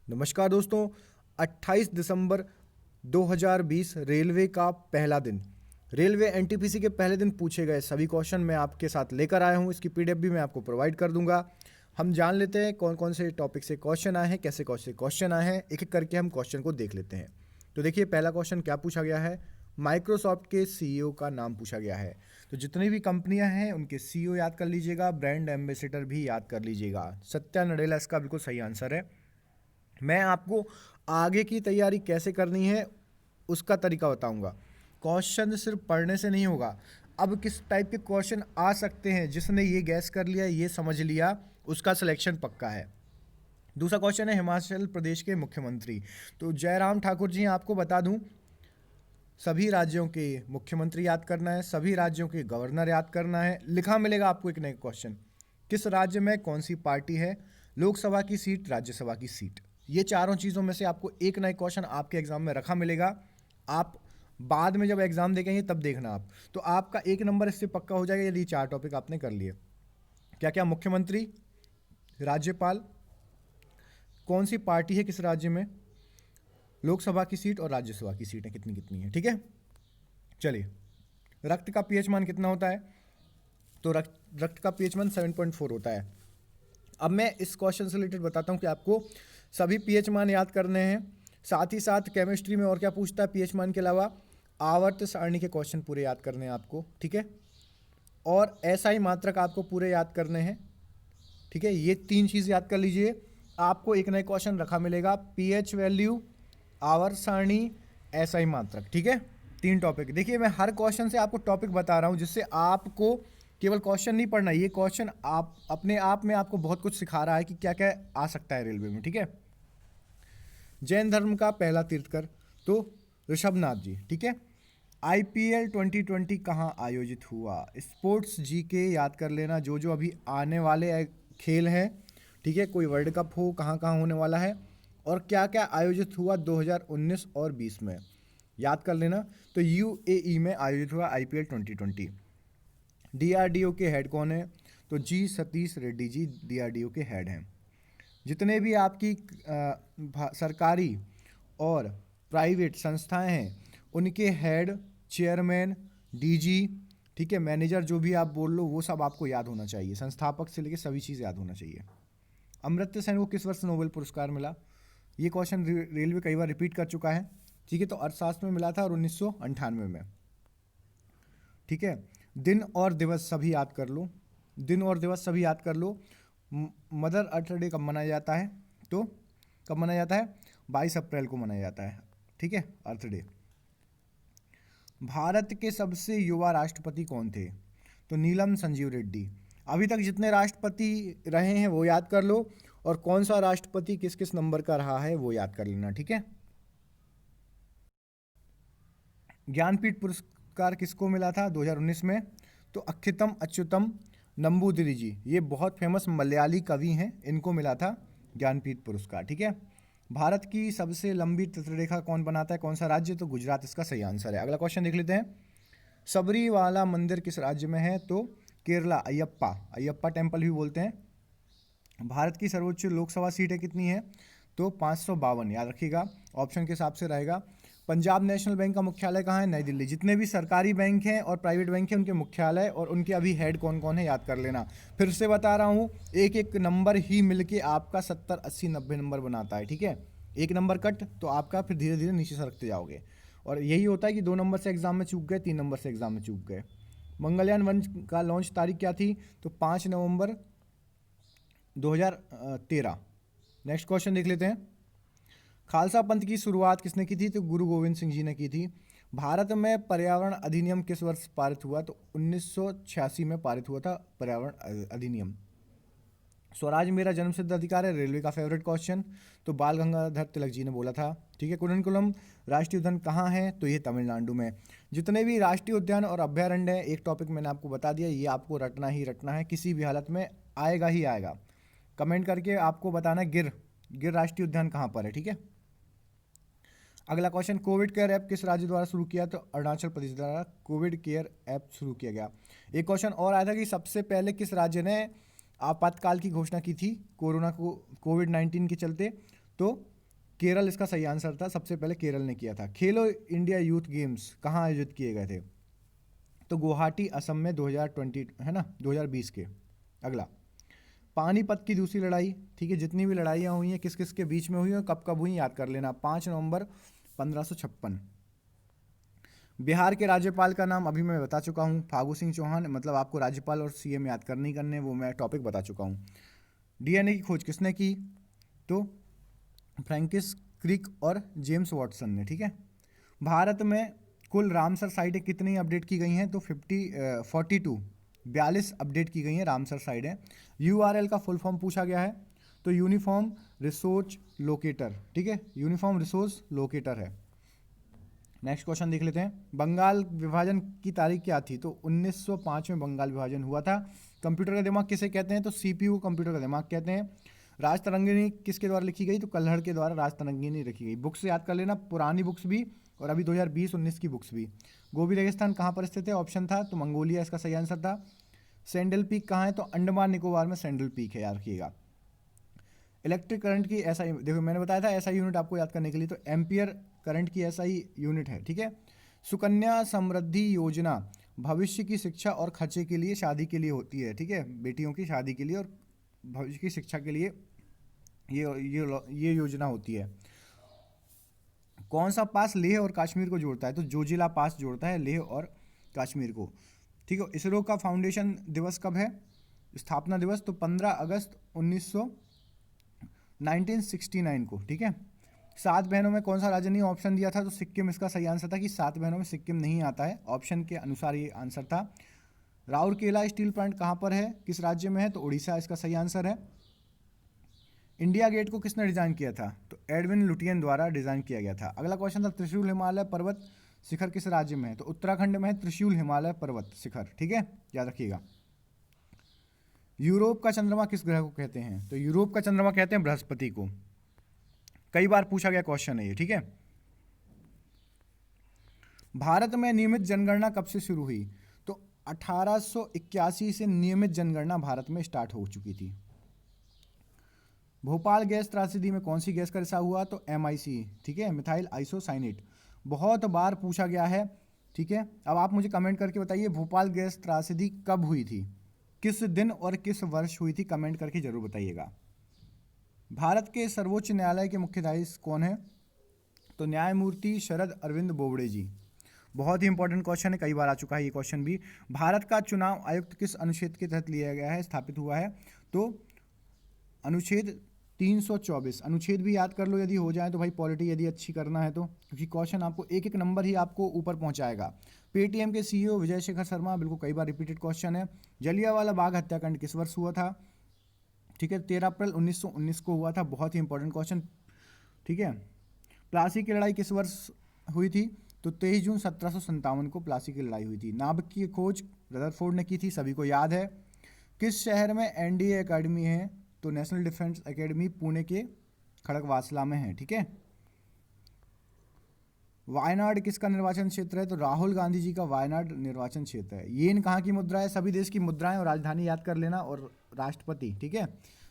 नमस्कार दोस्तों। 28 दिसंबर 2020 रेलवे का पहला दिन। रेलवे एनटीपीसी के पहले दिन पूछे गए सभी क्वेश्चन मैं आपके साथ लेकर आया हूं। इसकी पीडीएफ भी मैं आपको प्रोवाइड कर दूंगा। हम जान लेते हैं कौन कौन से टॉपिक से क्वेश्चन आए हैं, कैसे कौन से क्वेश्चन आए हैं। एक एक करके हम क्वेश्चन को देख लेते हैं। तो देखिए, पहला क्वेश्चन क्या पूछा गया है। माइक्रोसॉफ्ट के सीईओ का नाम पूछा गया है। तो जितनी भी कंपनियां हैं उनके सीईओ याद कर लीजिएगा, ब्रांड एम्बेसडर भी याद कर लीजिएगा। सत्या नडेला इसका बिल्कुल सही आंसर है। मैं आपको आगे की तैयारी कैसे करनी है उसका तरीका बताऊंगा। क्वेश्चन सिर्फ पढ़ने से नहीं होगा। अब किस टाइप के क्वेश्चन आ सकते हैं, जिसने ये गैस कर लिया, ये समझ लिया, उसका सिलेक्शन पक्का है। दूसरा क्वेश्चन है हिमाचल प्रदेश के मुख्यमंत्री। तो जयराम ठाकुर जी, आपको बता दूं, सभी राज्यों के मुख्यमंत्री याद करना है, सभी राज्यों के गवर्नर याद करना है। लिखा मिलेगा आपको एक नया क्वेश्चन, किस राज्य में कौन सी पार्टी है, लोकसभा की सीट, राज्यसभा की सीट। ये चारों चीज़ों में से आपको एक नया क्वेश्चन आपके एग्जाम में रखा मिलेगा। आप बाद में जब एग्जाम देखेंगे तब देखना आप, तो आपका एक नंबर इससे पक्का हो जाएगा यदि चार टॉपिक आपने कर लिए। क्या क्या, मुख्यमंत्री, राज्यपाल, कौन सी पार्टी है किस राज्य में, लोकसभा की सीट और राज्यसभा की सीटें कितनी कितनी है। ठीक है, चलिए। रक्त का पीएच मान कितना होता है। तो रक्त का पीएच मान 7.4 होता है। अब मैं इस क्वेश्चन से रिलेटेड बताता हूँ कि आपको सभी पीएच मान याद करने हैं। साथ ही साथ केमिस्ट्री में और क्या पूछता है पीएच मान के अलावा, आवर्त सारणी के क्वेश्चन पूरे याद करने हैं आपको। ठीक है, और एसआई मात्रक आपको पूरे याद करने हैं। ठीक है, ये तीन चीज़ याद कर लीजिए। आपको एक नया क्वेश्चन रखा मिलेगा, पीएच वैल्यू, आवर्त सारणी, एसआई मात्रक। ठीक है, तीन टॉपिक। देखिए, मैं हर क्वेश्चन से आपको टॉपिक बता रहा हूँ, जिससे आपको केवल क्वेश्चन नहीं पढ़ना, ये क्वेश्चन आप अपने आप में आपको बहुत कुछ सिखा रहा है कि क्या क्या आ सकता है रेलवे में। ठीक है, जैन धर्म का पहला तीर्थकर तो ऋषभनाथ जी। ठीक है, आईपीएल 2020 कहाँ आयोजित हुआ। स्पोर्ट्स जीके याद कर लेना, जो जो अभी आने वाले खेल हैं। ठीक है, कोई वर्ल्ड कप हो, कहाँ कहाँ होने वाला है और क्या क्या आयोजित हुआ 2019 और 20 में, याद कर लेना। तो यूएई में आयोजित हुआ आईपीएल 2020। डीआरडीओ के हेड कौन है। तो जी सतीश रेड्डी जी डीआरडीओ के हेड हैं। जितने भी आपकी सरकारी और प्राइवेट संस्थाएं हैं उनके हेड, चेयरमैन, डीजी, ठीक है, मैनेजर, जो भी आप बोल लो वो सब आपको याद होना चाहिए। संस्थापक से लेकर सभी चीज़ याद होना चाहिए। अमर्त्य सेन को किस वर्ष नोबेल पुरस्कार मिला। ये क्वेश्चन रेलवे कई बार रिपीट कर चुका है। ठीक है, तो अर्थशास्त्र में मिला था और 1998 में। ठीक है, दिन और दिवस सभी याद कर लो, दिन और दिवस सभी याद कर लो। मदर अर्थ डे कब मनाया जाता है। तो कब मनाया जाता है, 22 अप्रैल को मनाया जाता है। ठीक है, अर्थ डे। भारत के सबसे युवा राष्ट्रपति कौन थे। तो नीलम संजीव रेड्डी। अभी तक जितने राष्ट्रपति रहे हैं वो याद कर लो, और कौन सा राष्ट्रपति किस किस नंबर का रहा है वो याद कर लेना। ठीक है, ज्ञानपीठ पुरस्कार किसको मिला था 2019 में। तो अच्युतम अच्युतम नंबूदिरी जी, ये बहुत फेमस मलयाली कवि हैं, इनको मिला था ज्ञानपीठ पुरस्कार। ठीक है, भारत की सबसे लंबी तटरेखा कौन बनाता है, कौन सा राज्य। तो गुजरात इसका सही आंसर है। अगला क्वेश्चन देख लेते हैं, सबरीवाला मंदिर किस राज्य में है। तो केरला, अयप्पा, अयप्पा टेम्पल भी बोलते हैं। भारत की सर्वोच्च लोकसभा सीटें कितनी है। तो 552, याद रखिएगा, ऑप्शन के हिसाब से रहेगा। पंजाब नेशनल बैंक का मुख्यालय कहाँ है, नई दिल्ली। जितने भी सरकारी बैंक हैं और प्राइवेट बैंक हैं उनके मुख्यालय और उनके अभी हेड कौन कौन है याद कर लेना। फिर से बता रहा हूँ, एक एक नंबर ही मिलके आपका 70, 80, 90 नंबर बनाता है। ठीक है, एक नंबर कट तो आपका फिर धीरे धीरे नीचे सरकते जाओगे, और यही होता है कि 2 नंबर से एग्जाम में चूक गए, 3 नंबर से एग्जाम में चूक गए। मंगलयान 1 का लॉन्च तारीख क्या थी। तो 5 नवंबर 2013। नेक्स्ट क्वेश्चन देख लेते हैं, खालसा पंथ की शुरुआत किसने की थी। तो गुरु गोविंद सिंह जी ने की थी। भारत में पर्यावरण अधिनियम किस वर्ष पारित हुआ। तो 1986 में पारित हुआ था पर्यावरण अधिनियम। स्वराज मेरा जन्मसिद्ध अधिकार है, रेलवे का फेवरेट क्वेश्चन। तो बाल गंगाधर तिलक जी ने बोला था। ठीक है, कुडनकुलम राष्ट्रीय उद्यान कहाँ है। तो ये तमिलनाडु में। जितने भी राष्ट्रीय उद्यान और अभ्यारण्य है, एक टॉपिक मैंने आपको बता दिया, ये आपको रटना ही रटना है, किसी भी हालत में आएगा ही आएगा। कमेंट करके आपको बताना गिर राष्ट्रीय उद्यान कहाँ पर है। ठीक है, अगला क्वेश्चन, कोविड केयर ऐप किस राज्य द्वारा शुरू किया। तो अरुणाचल प्रदेश द्वारा कोविड केयर ऐप शुरू किया गया। एक क्वेश्चन और आया था कि सबसे पहले किस राज्य ने आपातकाल की घोषणा की थी कोरोना को, कोविड-19 के चलते। तो केरल इसका सही आंसर था, सबसे पहले केरल ने किया था। खेलो इंडिया यूथ गेम्स कहाँ आयोजित किए गए थे? तो गुवाहाटी असम में 2020 है ना, 2020 के। अगला, पानीपत की दूसरी लड़ाई, ठीक है, जितनी भी लड़ाइयाँ हुई हैं किस किस के बीच में हुई हैं, कब कब हुई, याद कर लेना। 5 नवंबर 1556। बिहार के राज्यपाल का नाम अभी मैं बता चुका हूँ, फागू सिंह चौहान। मतलब आपको राज्यपाल और सीएम याद करने ही करने, वो मैं टॉपिक बता चुका हूँ। डीएनए की खोज किसने की? तो फ्रैंकिस क्रिक और जेम्स वॉटसन ने, ठीक है। भारत में कुल रामसर साइटें कितनी अपडेट की गई हैं? तो 42 अपडेट की गई हैं रामसर साइटें। यूआरएल का फुल फॉर्म पूछा गया है, तो यूनिफॉर्म रिसोर्स लोकेटर, ठीक है, यूनिफॉर्म रिसोर्स लोकेटर है। नेक्स्ट क्वेश्चन देख लेते हैं। बंगाल विभाजन की तारीख क्या थी? तो 1905 में बंगाल विभाजन हुआ था। कंप्यूटर का दिमाग किसे कहते हैं? तो सीपीयू को कंप्यूटर का दिमाग कहते हैं। राज तरंगिणी किसके द्वारा लिखी गई? तो कल्हड़ के द्वारा राज तरंगिणी लिखी गई। बुक्स याद कर लेना, पुरानी बुक्स भी और अभी 2020-19 की बुक्स भी। गोबी रेगिस्तान कहाँ पर स्थित है? ऑप्शन था तो मंगोलिया इसका सही आंसर था। सैंडल पीक कहाँ है? तो अंडमान निकोबार में सैंडल पीक है, याद रखिएगा। इलेक्ट्रिक करंट की एसआई, देखो मैंने बताया था एसआई यूनिट आपको याद करने के लिए, तो एम्पियर करंट की एसआई यूनिट है, ठीक है। सुकन्या समृद्धि योजना भविष्य की शिक्षा और खर्चे के लिए, शादी के लिए होती है, ठीक है, बेटियों की शादी के लिए और भविष्य की शिक्षा के लिए ये योजना होती है। कौन सा पास लेह और कश्मीर को जोड़ता है? तो जोजिला पास जोड़ता है लेह और कश्मीर को, ठीक है। इसरो का फाउंडेशन दिवस कब है? स्थापना दिवस तो 15 अगस्त 1969 को, ठीक है। 7 बहनों में कौन सा राज्य नहीं? ऑप्शन दिया था तो सिक्किम इसका सही आंसर था कि 7 बहनों में सिक्किम नहीं आता है, ऑप्शन के अनुसार ये आंसर था। राउरकेला स्टील प्लांट कहाँ पर है, किस राज्य में है? तो उड़ीसा इसका सही आंसर है। इंडिया गेट को किसने डिजाइन किया था? तो एडविन लुटियन द्वारा डिजाइन किया गया था। अगला क्वेश्चन था, त्रिशूल हिमालय पर्वत शिखर किस राज्य में है? तो उत्तराखंड में है त्रिशूल हिमालय पर्वत शिखर, ठीक है, याद रखिएगा। यूरोप का चंद्रमा किस ग्रह को कहते हैं? तो यूरोप का चंद्रमा कहते हैं बृहस्पति को। कई बार पूछा गया क्वेश्चन है ये, ठीक है। भारत में नियमित जनगणना कब से शुरू हुई? तो 1881 से नियमित जनगणना भारत में स्टार्ट हो चुकी थी। भोपाल गैस त्रासदी में कौन सी गैस का रिसाव हुआ? तो MIC, ठीक है, मिथाइल आइसोसाइनेट। बहुत बार पूछा गया है, ठीक है। अब आप मुझे कमेंट करके बताइए भोपाल गैस त्रासदी कब हुई थी, किस दिन और किस वर्ष हुई थी, कमेंट करके जरूर बताइएगा। भारत के सर्वोच्च न्यायालय के मुख्याधीश कौन है? तो न्यायमूर्ति शरद अरविंद बोबड़े जी। बहुत ही इंपॉर्टेंट क्वेश्चन है, कई बार आ चुका है ये क्वेश्चन भी। भारत का चुनाव आयुक्त किस अनुच्छेद के तहत लिया गया है, स्थापित हुआ है? तो अनुच्छेद 324। अनुच्छेद भी याद कर लो यदि हो जाए तो भाई, पॉलिटी यदि अच्छी करना है तो, क्योंकि क्वेश्चन आपको एक एक नंबर ही आपको ऊपर पहुंचाएगा। पेटीएम के CEO विजय शेखर शर्मा, बिल्कुल कई बार रिपीटेड क्वेश्चन है। जलियांवाला बाग हत्याकांड किस वर्ष हुआ था? ठीक है, 13 अप्रैल 1919 को हुआ था। बहुत ही इंपॉर्टेंट क्वेश्चन, ठीक है। प्लासी की लड़ाई किस वर्ष हुई थी? तो 23 जून 1757 को प्लासी की लड़ाई हुई थी। नाभिक की खोज रदरफोर्ड ने की थी, सभी को याद है। किस शहर में NDA एकेडमी है? तो नेशनल डिफेंस एकेडमी पुणे के खड़गवासला में है, ठीक है। वायनाड किसका निर्वाचन क्षेत्र है? तो राहुल गांधी जी का वायनाड निर्वाचन क्षेत्र है। येन कहाँ की मुद्रा है? सभी देश की मुद्राएं और राजधानी याद कर लेना और राष्ट्रपति, ठीक है।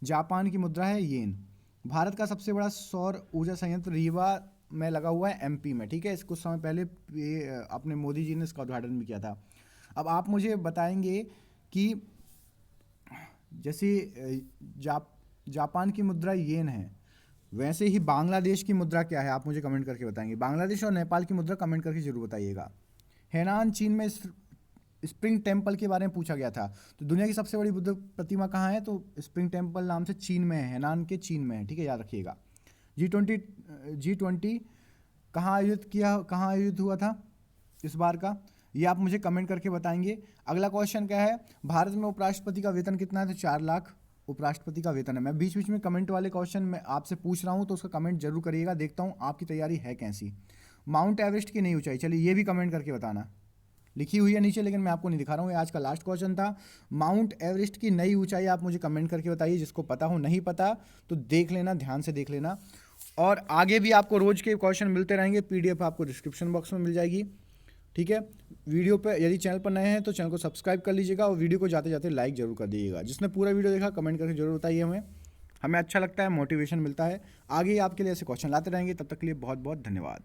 जापान की मुद्रा है येन। भारत का सबसे बड़ा सौर ऊर्जा संयंत्र रीवा में लगा हुआ है, MP में, ठीक है। कुछ समय पहले अपने मोदी जी ने इसका उद्घाटन भी किया था। अब आप मुझे बताएंगे कि जैसे जापान की मुद्रा येन है, वैसे ही बांग्लादेश की मुद्रा क्या है? आप मुझे कमेंट करके बताएंगे। बांग्लादेश और नेपाल की मुद्रा कमेंट करके जरूर बताइएगा। हेनान चीन में स्प्रिंग टेम्पल के बारे में पूछा गया था, तो दुनिया की सबसे बड़ी बुद्ध प्रतिमा कहाँ है? तो स्प्रिंग टेम्पल नाम से चीन में है, हेनान के चीन में है, ठीक है, याद रखिएगा। G20 कहाँ आयोजित हुआ था इस बार का? ये आप मुझे कमेंट करके बताएंगे। अगला क्वेश्चन क्या है? भारत में उपराष्ट्रपति का वेतन कितना है? तो 4 लाख उपराष्ट्रपति का वेतन है। मैं बीच बीच में कमेंट वाले क्वेश्चन मैं आपसे पूछ रहा हूँ, तो उसका कमेंट जरूर करिएगा, देखता हूँ आपकी तैयारी है कैसी। माउंट एवरेस्ट की नई ऊंचाई, चलिए ये भी कमेंट करके बताना। लिखी हुई है नीचे, लेकिन मैं आपको नहीं दिखा रहा हूँ, ये आज का लास्ट क्वेश्चन था। माउंट एवरेस्ट की नई ऊंचाई आप मुझे कमेंट करके बताइए, जिसको पता हो, नहीं पता तो देख लेना, ध्यान से देख लेना। और आगे भी आपको रोज के क्वेश्चन मिलते रहेंगे, PDF आपको डिस्क्रिप्शन बॉक्स में मिल जाएगी, ठीक है। वीडियो पे यदि चैनल पर नए हैं तो चैनल को सब्सक्राइब कर लीजिएगा और वीडियो को जाते जाते लाइक जरूर कर दीजिएगा। जिसने पूरा वीडियो देखा कमेंट करके जरूर बताइए हमें। हमें अच्छा लगता है, मोटिवेशन मिलता है। आगे आपके लिए ऐसे क्वेश्चन लाते रहेंगे, तब तक के लिए बहुत बहुत धन्यवाद।